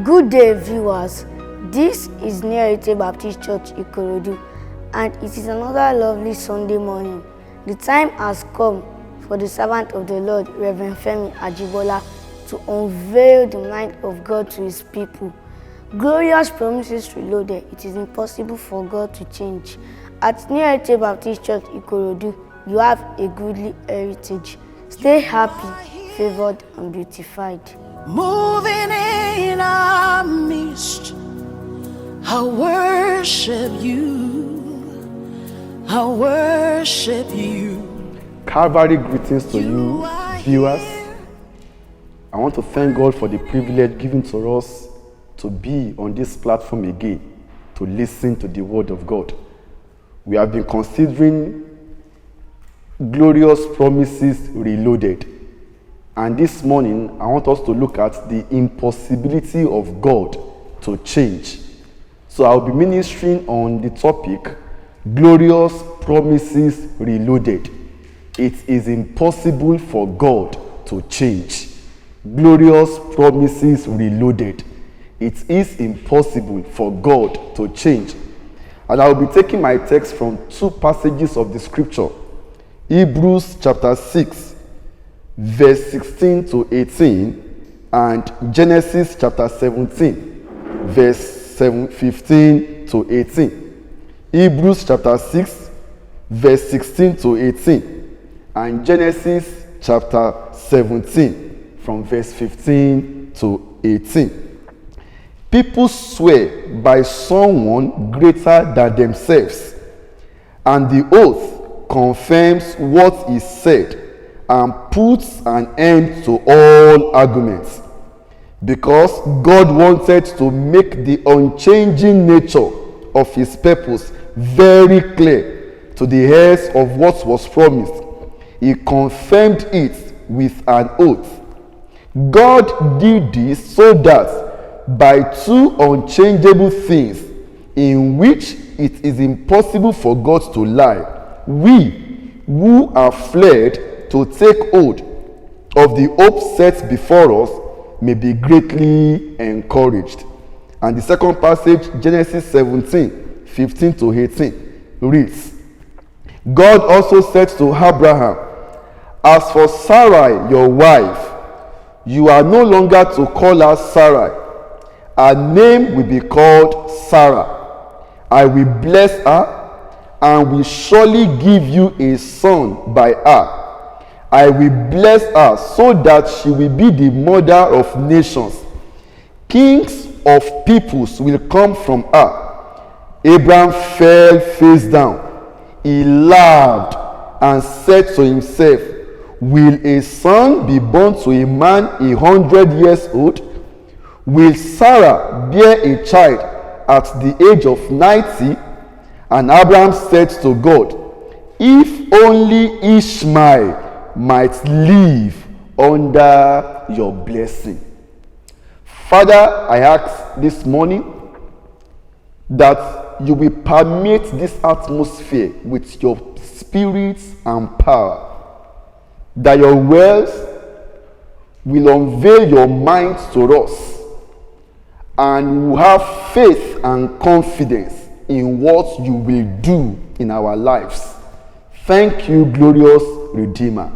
Good day, viewers. This is New Heritage Baptist Church, Ikorodu, and it is another lovely Sunday morning. The time has come for the servant of the Lord, Reverend Femi Ajibola, to unveil the mind of God to his people. Glorious promises reloaded. It is impossible for God to change. At New Heritage Baptist Church, Ikorodu, you have a goodly heritage. Stay happy, favored, and beautified. Moving in our midst, I worship you. I worship you. Calvary greetings to you, viewers. I want to thank God for the privilege given to us to be on this platform again, to listen to the word of God. We have been considering glorious promises reloaded. And this morning, I want us to look at the impossibility of God to change. So I'll be ministering on the topic, glorious promises reloaded. It is impossible for God to change. Glorious promises reloaded. It is impossible for God to change. And I will be taking my text from two passages of the scripture. Hebrews chapter 6, verse 16 to 18, and Genesis chapter 17, verse 15 to 18. Hebrews chapter 6, verse 16 to 18. And Genesis chapter 17, from verse 15 to 18. People swear by someone greater than themselves, and the oath confirms what is said and puts an end to all arguments. Because God wanted to make the unchanging nature of his purpose very clear to the heirs of what was promised, he confirmed it with an oath. God did this so that by two unchangeable things in which it is impossible for God to lie, we who are fled to take hold of the hope set before us may be greatly encouraged. And the second passage, Genesis 17, 15 to 18, reads, God also said to Abraham, as for Sarai, your wife, you are no longer to call her Sarai. Her name will be called Sarah. I will bless her and will surely give you a son by her. I will bless her so that she will be the mother of nations. Kings of peoples will come from her. Abraham fell face down. He laughed and said to himself, will a son be born to a man 100 years old? Will Sarah bear a child at the age of 90? And Abraham said to God, if only Ishmael might live under your blessing. Father, I ask this morning that you will permeate this atmosphere with your spirit and power, that your words will unveil your mind to us, and we'll have faith and confidence in what you will do in our lives. Thank you, glorious Redeemer,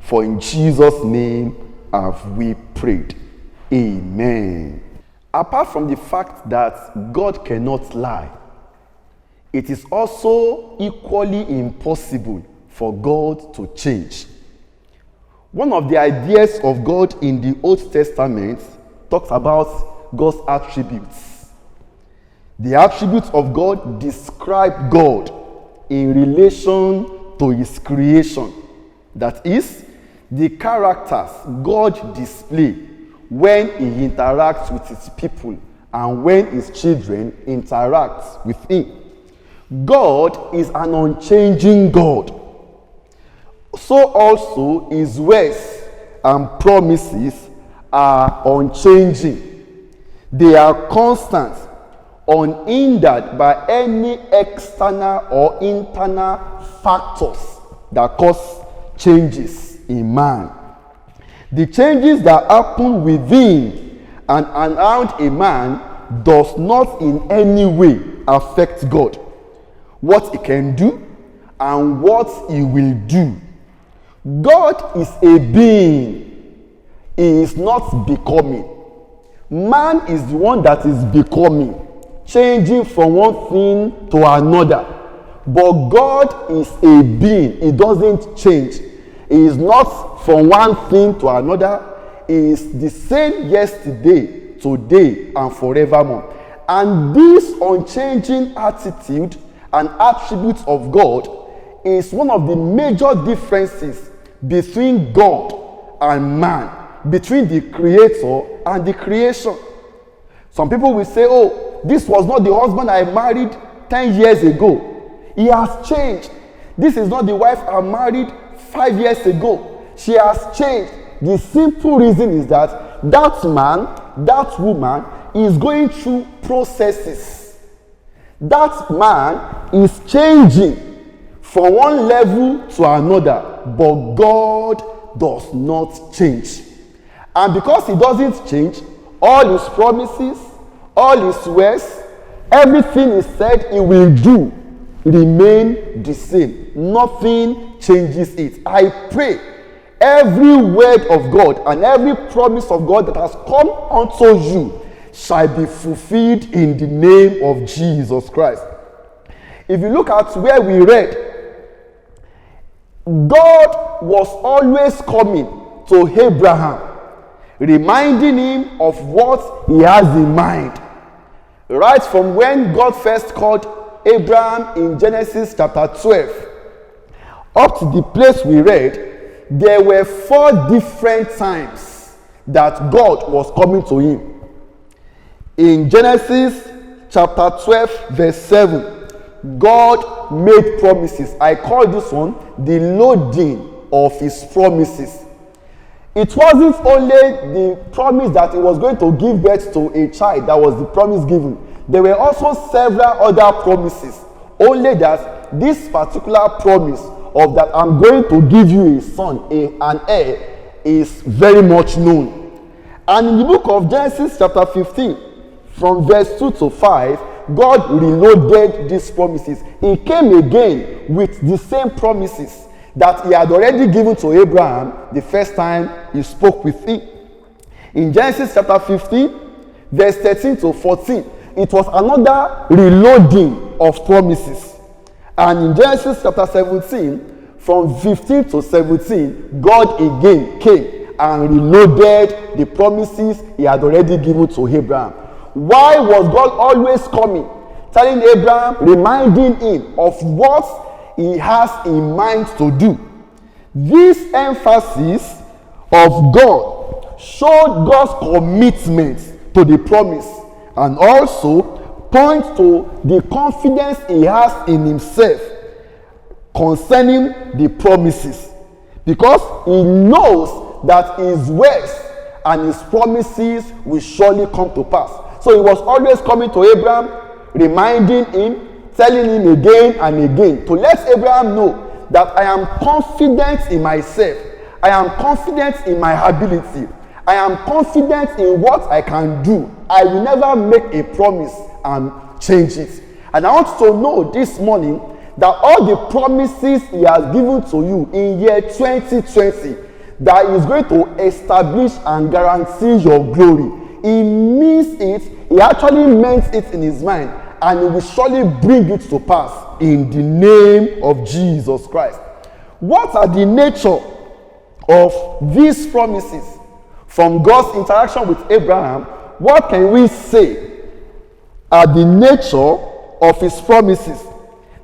for in Jesus' name have we prayed. Amen. Apart from the fact that God cannot lie, it is also equally impossible for God to change. One of the ideas of God in the Old Testament talks about God's attributes. The attributes of God describe God in relation to his creation. That is, the characters God displays when he interacts with his people and when his children interact with him. God is an unchanging God. So also his words and promises are unchanging. They are constant, unhindered by any external or internal factors that cause changes in man. The changes that happen within and around a man does not in any way affect God, what he can do and what he will do. God is a being. He is not becoming. Man is the one that is becoming, changing from one thing to another. But God is a being. He doesn't change. He is not from one thing to another. He is the same yesterday, today, and forevermore. And this unchanging attitude and attributes of God is one of the major differences between God and man, between the creator and the creation. Some people will say, oh, this was not the husband I married 10 years ago. He has changed. This is not the wife I married 5 years ago. She has changed. The simple reason is that that man, that woman is going through processes. That man is changing from one level to another, but God does not change. And because he doesn't change, all his promises, all his words, everything he said he will do remain the same. Nothing changes it. I pray every word of God and every promise of God that has come unto you shall be fulfilled in the name of Jesus Christ. If you look at where we read, God was always coming to Abraham, reminding him of what he has in mind. Right from when God first called Abraham in Genesis chapter 12, up to the place we read, there were 4 different times that God was coming to him. In Genesis chapter 12, verse 7, God made promises. I call this one the loading of his promises. It wasn't only the promise that he was going to give birth to a child that was the promise given. There were also several other promises. Only that this particular promise of that I'm going to give you a son, an heir, is very much known. And in the book of Genesis chapter 15, from verse 2 to 5, God reloaded these promises. He came again with the same promises that he had already given to Abraham the first time he spoke with him. In Genesis chapter 15, verse 13 to 14, it was another reloading of promises. And in Genesis chapter 17, from 15 to 17, God again came and reloaded the promises he had already given to Abraham. Why was God always coming, telling Abraham, reminding him of what he has in mind to do? This emphasis of God showed God's commitment to the promise and also points to the confidence he has in himself concerning the promises, because he knows that his words and his promises will surely come to pass. So he was always coming to Abraham, reminding him, telling him again and again to let Abraham know that I am confident in myself, I am confident in my ability, I am confident in what I can do. I will never make a promise and change it. And I want you to know this morning that all the promises he has given to you in year 2020, that he is going to establish and guarantee your glory. He means it. He actually meant it in his mind, and he will surely bring it to pass in the name of Jesus Christ. What are the nature of these promises? From God's interaction with Abraham, what can we say are the nature of his promises?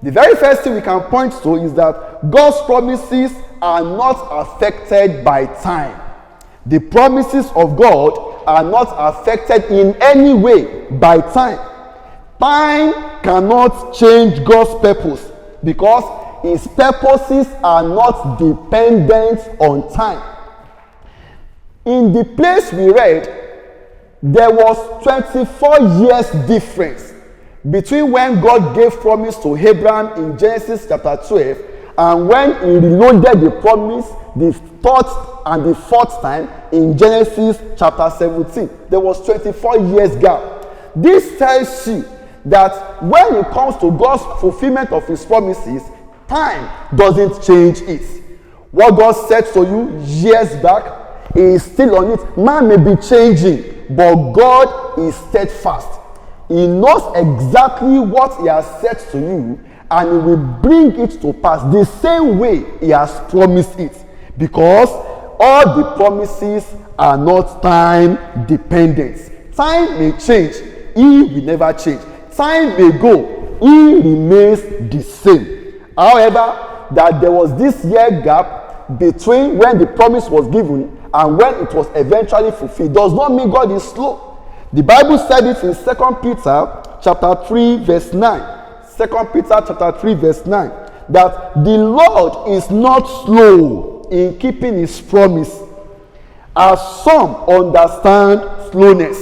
The very first thing we can point to is that God's promises are not affected by time. The promises of God are not affected in any way by time. Time cannot change God's purpose because his purposes are not dependent on time. In the place we read, there was 24 years difference between when God gave promise to Abraham in Genesis chapter 12 and when he reloaded the promise the 3rd and the 4th time in Genesis chapter 17. There was 24 years gap. This tells you that when it comes to God's fulfillment of his promises, time doesn't change it. What God said to you years back is still on it. Man may be changing, but God is steadfast. He knows exactly what he has said to you, and he will bring it to pass the same way he has promised it, because all the promises are not time dependent. Time may change, he will never change. Time may go, he remains the same. However, that there was this year gap between when the promise was given and when it was eventually fulfilled does not mean God is slow. The Bible said it in 2 Peter chapter 3 verse 9. 2 Peter chapter 3 verse 9. That the Lord is not slow in keeping his promise, as some understand slowness.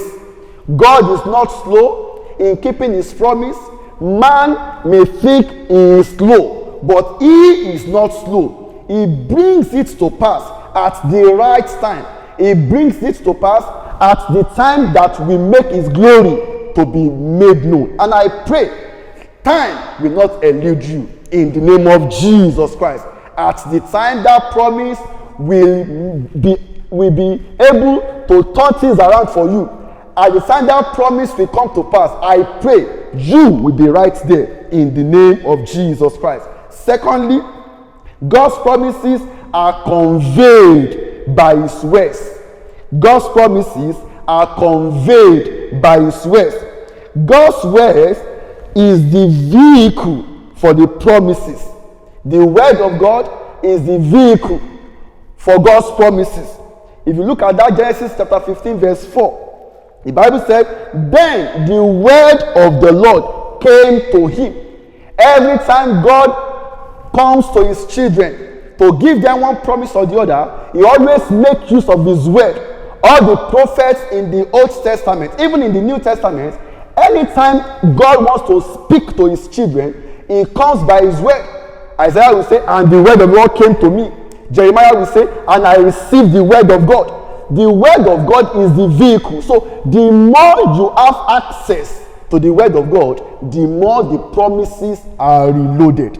God is not slow in keeping his promise. Man may think he is slow, but he is not slow. He brings it to pass at the right time. He brings it to pass at the time that we make his glory to be made known. And I pray time will not elude you in the name of Jesus Christ. At the time that promise will be able to turn things around for you, At the time that promise will come to pass, I pray you will be right there in the name of Jesus Christ. Secondly, God's promises are conveyed by his words. God's promises are conveyed by his words. God's words is the vehicle for the promises. The word of God is the vehicle for God's promises. If you look at that Genesis chapter 15 verse 4, the Bible said, then the word of the Lord came to him. Every time God comes to his children to give them one promise or the other, he always makes use of his word. All the prophets in the Old Testament, even in the New Testament, anytime God wants to speak to his children, he comes by his word. Isaiah will say, and the word of the Lord came to me. Jeremiah will say, and I received the word of God. The word of God is the vehicle. So the more you have access to the word of God, the more the promises are reloaded.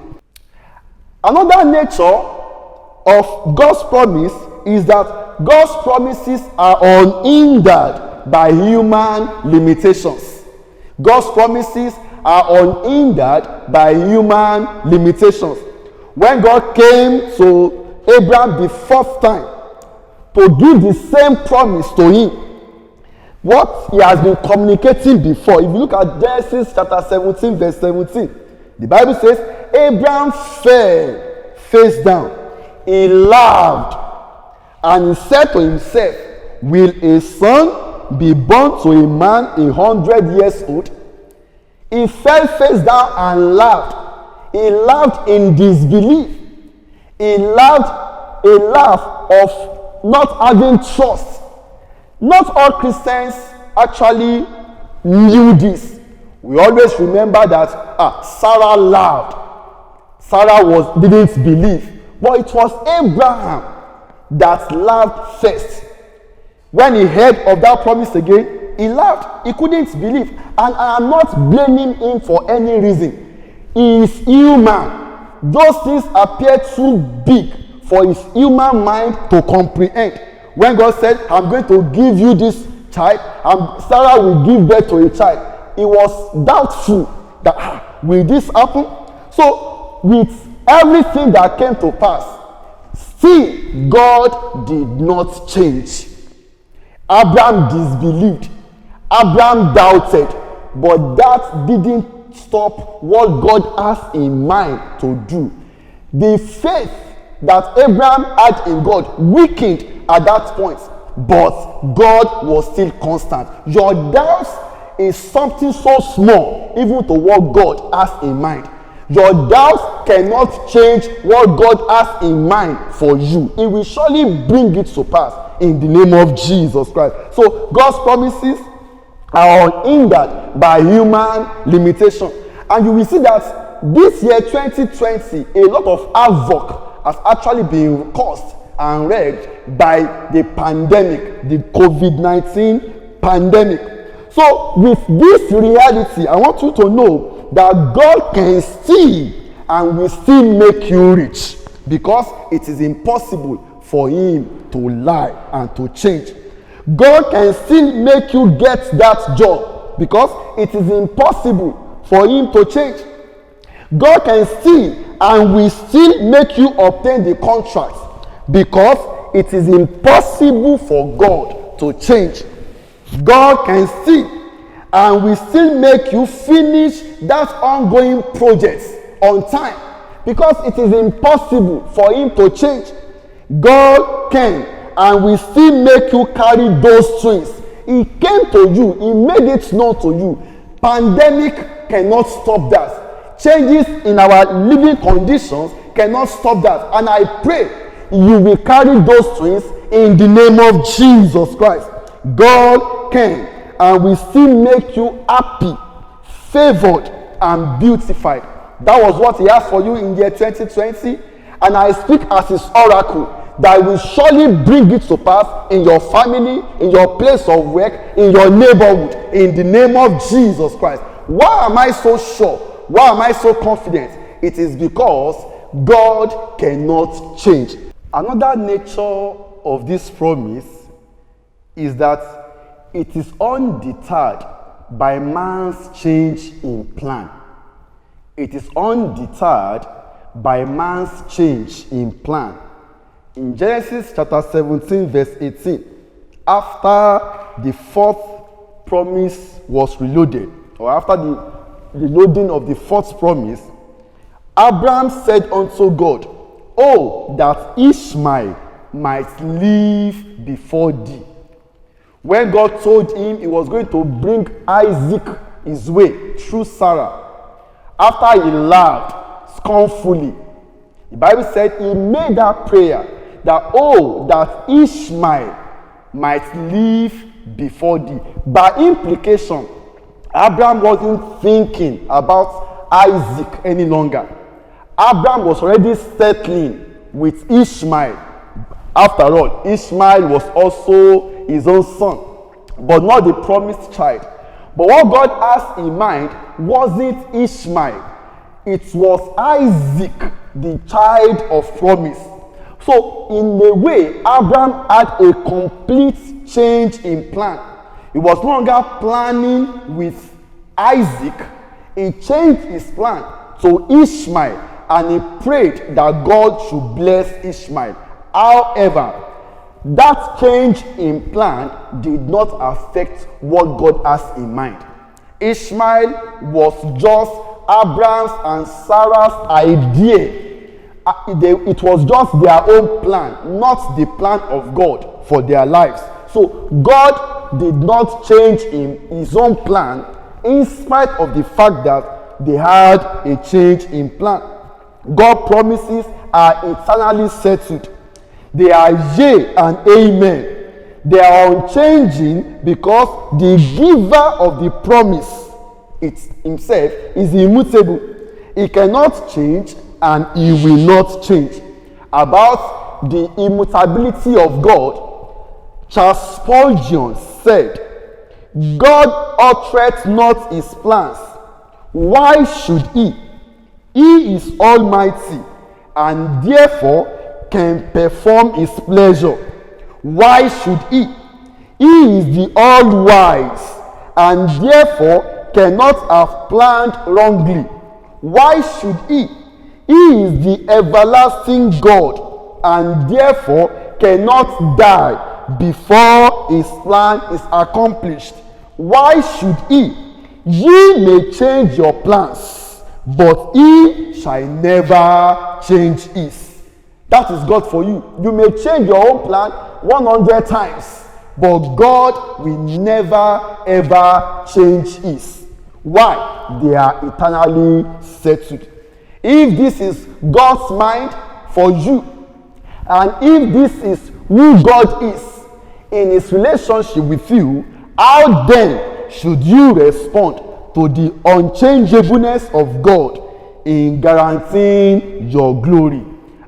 Another nature of God's promise is that God's promises are unhindered by human limitations. God's promises are unhindered by human limitations. When God came to Abraham the fourth time to give the same promise to him, what he has been communicating before, if you look at Genesis chapter 17 verse 17, the Bible says, Abraham fell face down, he laughed, and he said to himself, will a son be born to a man 100 years old? He fell face down and laughed. He laughed in disbelief. He laughed a laugh of not having trust. Not all Christians actually knew this. We always remember that Sarah laughed. Sarah didn't believe. But it was Abraham that laughed first. When he heard of that promise again, he laughed. He couldn't believe. And I am not blaming him for any reason. He is human. Those things appear too big for his human mind to comprehend. When God said, I'm going to give you this child, and Sarah will give birth to a child, he was doubtful that, will this happen? So, with everything that came to pass, still God did not change. Abraham disbelieved. Abraham doubted. But that didn't stop what God has in mind to do. The faith that Abraham had in God weakened at that point, but God was still constant. Your doubts is something so small, even to what God has in mind. Your doubts cannot change what God has in mind for you. He will surely bring it to pass in the name of Jesus Christ. So God's promises are unhindered by human limitation. And you will see that this year 2020, a lot of havoc has actually been caused and wreaked by the pandemic, the COVID-19 pandemic. So with this reality, I want you to know that God can still and will still make you rich, because it is impossible for him to lie and to change. God can still make you get that job, because it is impossible for him to change. God can still and will still make you obtain the contract, because it is impossible for God to change. God can still and will still make you finish that ongoing project on time, because it is impossible for him to change. God can and will still make you carry those twins. He came to you, he made it known to you. Pandemic cannot stop that. Changes in our living conditions cannot stop that. And I pray you will carry those twins in the name of Jesus Christ. God can and will still make you happy, favored, and beautified. That was what he has for you in year 2020. And I speak as his oracle that will surely bring it to pass in your family, in your place of work, in your neighborhood, in the name of Jesus Christ. Why am I so sure? Why am I so confident? It is because God cannot change. Another nature of this promise is that it is undeterred by man's change in plan. It is undeterred by man's change in plan. In Genesis chapter 17 verse 18, after the fourth promise was reloaded, or after the loading of the fourth promise, Abraham said unto God, "Oh, that Ishmael might live before thee." When God told him he was going to bring Isaac his way through Sarah, after he laughed scornfully, the Bible said he made that prayer that, "Oh, that Ishmael might live before thee." By implication, Abraham wasn't thinking about Isaac any longer. Abraham was already settling with Ishmael. After all, Ishmael was also his own son, but not the promised child. But what God has in mind wasn't Ishmael. It was Isaac, the child of promise. So, in a way, Abraham had a complete change in plan. He was no longer planning with Isaac. He changed his plan to Ishmael, and he prayed that God should bless Ishmael. However, that change in plan did not affect what God has in mind. Ishmael was just Abraham's and Sarah's idea. It was just their own plan, not the plan of God for their lives. So God did not change his own plan in spite of the fact that they had a change in plan. God's promises are eternally settled. They are yea and amen. They are unchanging because the giver of the promise himself is immutable. He cannot change and he will not change. About the immutability of God, Charles Spurgeon said, "God uttereth not his plans. Why should he? He is almighty and therefore can perform his pleasure. Why should he? He is the all-wise and therefore cannot have planned wrongly. Why should he? He is the everlasting God and therefore cannot die before his plan is accomplished. Why should he? Ye may change your plans, but he shall never change his." That is God for you. You may change your own plan 100 times, but God will never ever change his. Why? They are eternally settled. If this is God's mind for you, and if this is who God is in his relationship with you, how then should you respond to the unchangeableness of God in guaranteeing your glory?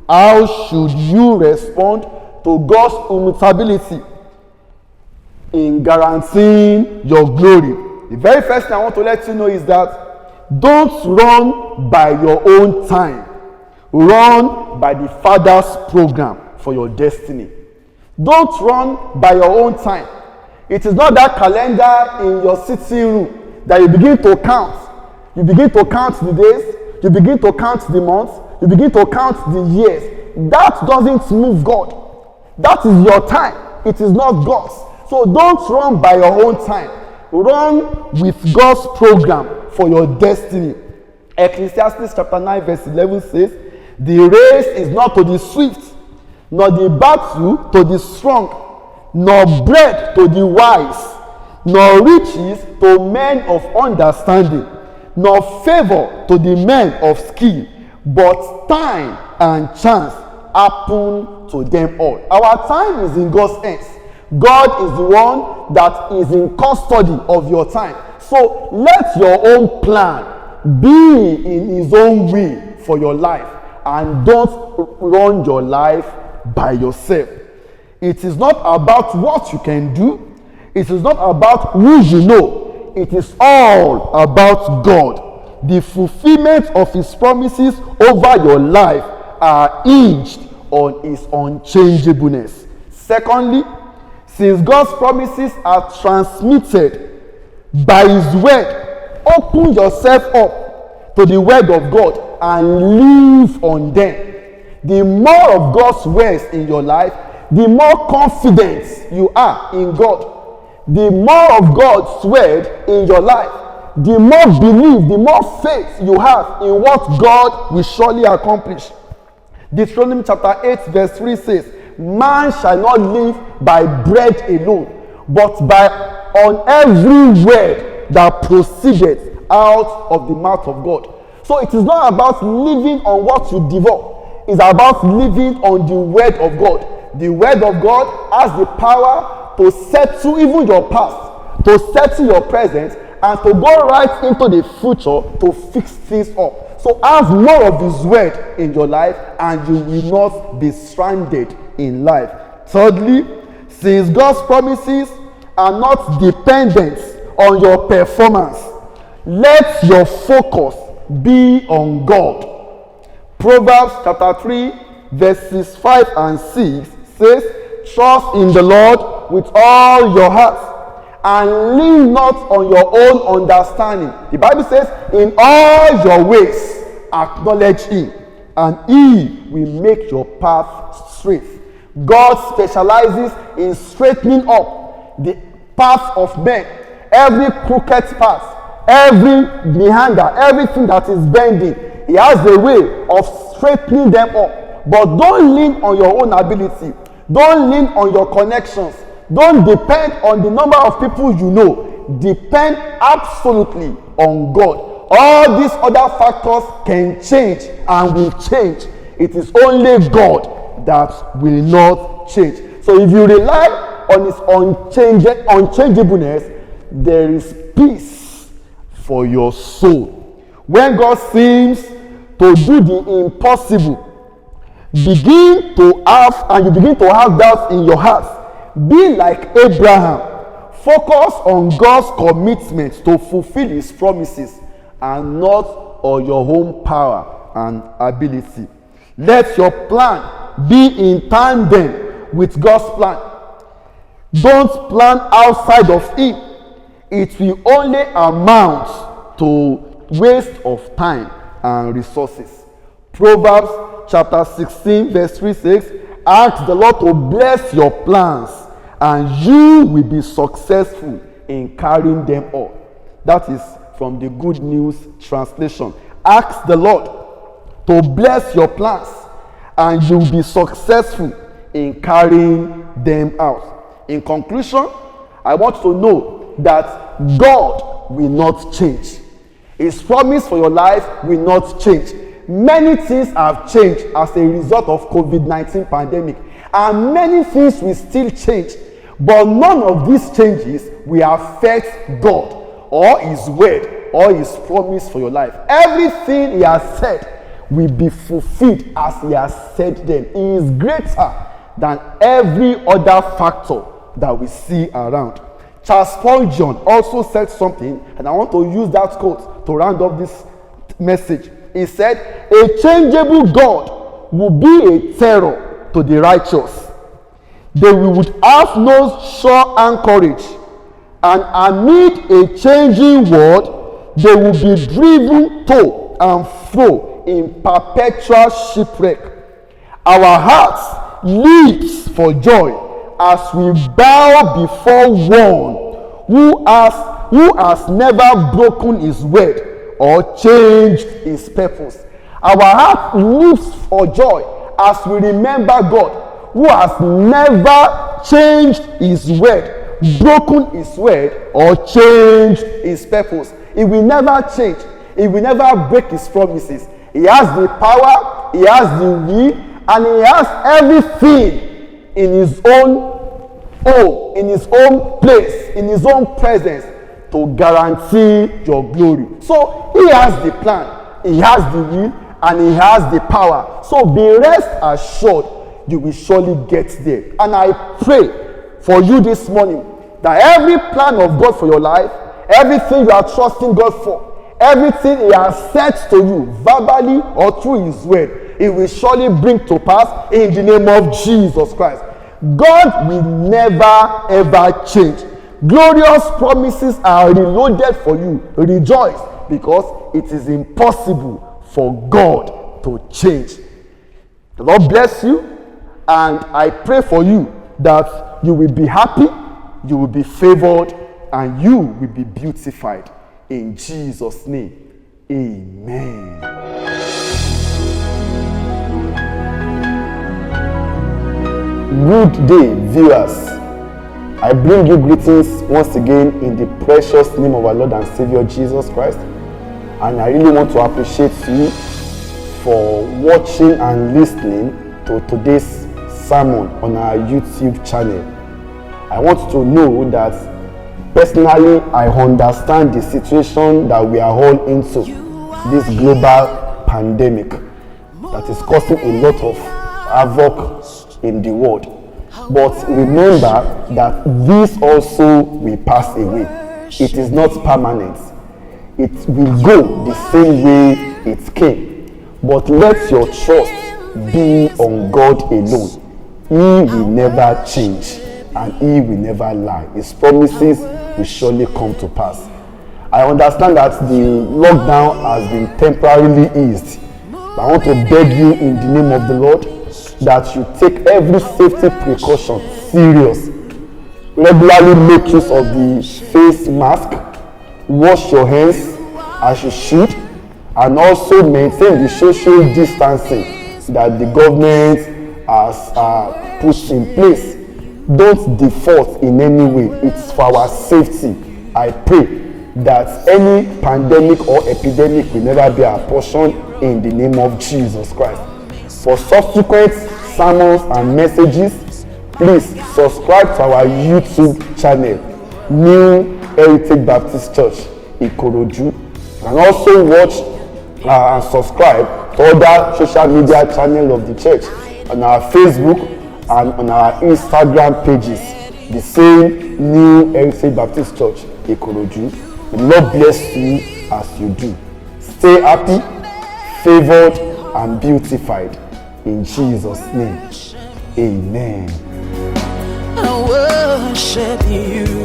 How should you respond to God's immutability in guaranteeing your glory? The very first thing I want to let you know is that don't run by your own time. Run by the Father's program for your destiny. Don't run by your own time. It is not that calendar in your sitting room that you begin to count. You begin to count the days, you begin to count the months, you begin to count the years. That doesn't move God. That is your time. It is not God's. So don't run by your own time. Run with God's program for your destiny. Ecclesiastes chapter 9 verse 11 says, "The race is not to the swift, nor the battle to the strong, nor bread to the wise, nor riches to men of understanding, nor favor to the men of skill, but time and chance happen to them all." Our time is in God's hands. God is the one that is in custody of your time. So let your own plan be in his own will for your life, and don't run your life by yourself. It is not about what you can do. It is not about who you know. It is all about God. The fulfillment of his promises over your life are hinged on his unchangeableness. Secondly, Since God's promises are transmitted by His word, open yourself up to the word of God and live on them. The more of God's words in your life, the more confidence you are in God. The more of God's word in your life, the more belief, the more faith you have in what God will surely accomplish. Deuteronomy chapter 8 verse 3 says, man shall not live by bread alone, but by on every word that proceedeth out of the mouth of God. So it is not about living on what you devour. It's about living on the word of God. The word of God has the power to settle even your past, to settle your present, and to go right into the future to fix things up. So have more of His word in your life, and you will not be stranded in life. Thirdly, since God's promises are not dependent on your performance, let your focus be on God. Proverbs chapter 3 verses 5 and 6 says, trust in the Lord with all your heart and lean not on your own understanding. The Bible says, in all your ways acknowledge Him, and He will make your path straight. God specializes in straightening up the path of men. Every crooked path, every meander, everything that is bending, He has a way of straightening them up. But don't lean on your own ability. Don't lean on your connections. Don't depend on the number of people you know. Depend absolutely on God. All these other factors can change and will change. It is only God that will not change. So if you rely on His unchangeableness, there is peace for your soul. When God seems to do the impossible, you begin to have doubts in your heart. Be like Abraham. Focus on God's commitment to fulfill His promises and not on your own power and ability. Let your plan be in tandem with God's plan. Don't plan outside of Him. It will only amount to waste of time and resources. Proverbs chapter 16 verse 3 says, ask the Lord to bless your plans, and you will be successful in carrying them out. That is from the Good News translation. Ask the Lord to bless your plans, and you will be successful in carrying them out. In conclusion, I want to know that God will not change. His promise for your life will not change. Many things have changed as a result of COVID-19 pandemic, and many things will still change, but none of these changes will affect God or His word or His promise for your life. Everything He has said will be fulfilled as He has said them. He is greater than every other factor that we see around. Charles Spurgeon also said something, and I want to use that quote to round up this message. He said, a changeable God will be a terror to the righteous. They would have no sure anchorage, and amid a changing world, they will be driven to and fro in perpetual shipwreck. Our hearts leaps for joy as we bow before one who has never broken His word or changed His purpose. Our heart leaps for joy as we remember God, who has never changed His word, broken His word, or changed His purpose. He will never change. He will never break His promises. He has the power, He has the will, and He has everything in His own home, in His own place, in His own presence, to guarantee your glory. So He has the plan, He has the will, and He has the power. So be rest assured, you will surely get there. And I pray for you this morning that every plan of God for your life, everything you are trusting God for, everything He has said to you verbally or through His word, He will surely bring to pass in the name of Jesus Christ. God will never ever change. Glorious promises are reloaded for you. Rejoice, because it is impossible for God to change. The Lord bless you, and I pray for you that you will be happy, you will be favored, and you will be beautified. In Jesus' name, amen. Good day, viewers. I bring you greetings once again in the precious name of our Lord and Savior Jesus Christ. And I really want to appreciate you for watching and listening to today's sermon on our YouTube channel. I want to know that personally I understand the situation that we are all into, this global pandemic that is causing a lot of havoc in the world. But remember that this also will pass away. It is not permanent. It will go the same way it came. But let your trust be on God alone. He will never change and He will never lie. His promises will surely come to pass. I understand that the lockdown has been temporarily eased. But I want to beg you in the name of the Lord that you take every safety precaution serious. Regularly make use of the face mask, wash your hands as you should, and also maintain the social distancing that the government has put in place. Don't default in any way. It's for our safety. I pray that any pandemic or epidemic will never be our portion in the name of Jesus Christ. For subsequent sermons and messages, please subscribe to our YouTube channel, New Heritage Baptist Church, Ikorodu, and also watch and subscribe to other social media channels of the church on our Facebook and on our Instagram pages, the same New Heritage Baptist Church, Ikorodu. The Lord bless you as you do. Stay happy, favored, and beautified. In Jesus' name, amen. I worship you.